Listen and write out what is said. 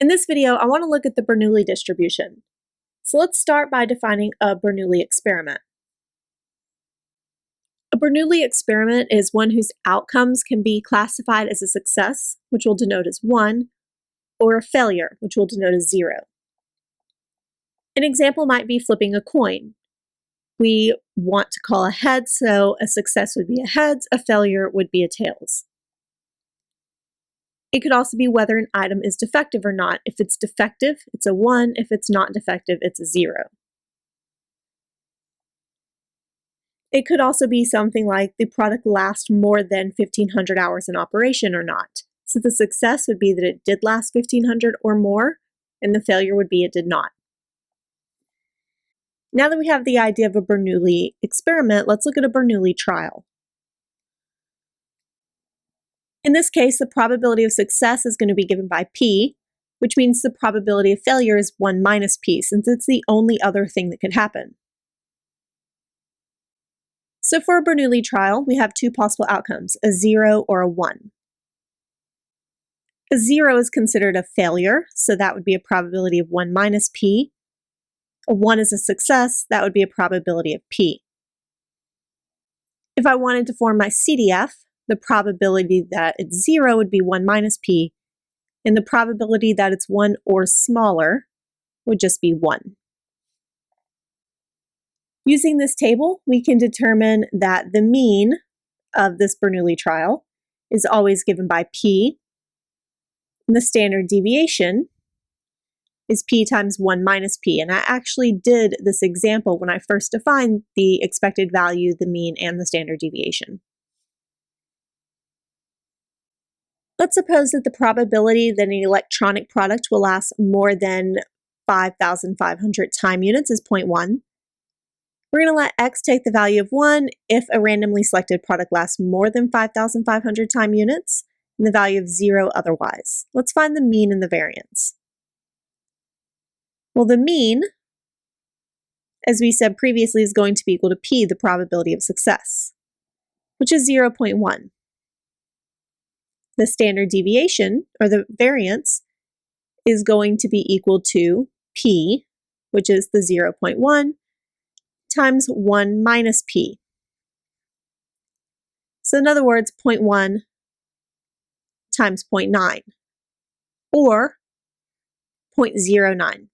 In this video, I want to look at the Bernoulli distribution. So let's start by defining a Bernoulli experiment. A Bernoulli experiment is one whose outcomes can be classified as a success, which we'll denote as 1, or a failure, which we'll denote as 0. An example might be flipping a coin. We want to call a heads, so a success would be a heads, a failure would be a tails. It could also be whether an item is defective or not. If it's defective, it's a 1. If it's not defective, it's a 0. It could also be something like the product lasts more than 1,500 hours in operation or not. So the success would be that it did last 1,500 or more, and the failure would be it did not. Now that we have the idea of a Bernoulli experiment, let's look at a Bernoulli trial. In this case, the probability of success is going to be given by P, which means the probability of failure is 1 minus P, since it's the only other thing that could happen. So for a Bernoulli trial, we have two possible outcomes, a 0 or a 1. A 0 is considered a failure, so that would be a probability of 1 minus P. A 1 is a success, that would be a probability of P. If I wanted to form my CDF, the probability that it's 0 would be 1 minus P, and the probability that it's 1 or smaller would just be 1. Using this table, we can determine that the mean of this Bernoulli trial is always given by P, and the standard deviation is P times 1 minus P. And I actually did this example when I first defined the expected value, the mean, and the standard deviation. Let's suppose that the probability that an electronic product will last more than 5,500 time units is 0.1. We're going to let X take the value of 1 if a randomly selected product lasts more than 5,500 time units, and the value of 0 otherwise. Let's find the mean and the variance. Well, the mean, as we said previously, is going to be equal to P, the probability of success, which is 0.1. The standard deviation, or the variance, is going to be equal to P, which is the 0.1, times 1 minus P. So in other words, 0.1 times 0.9, or 0.09.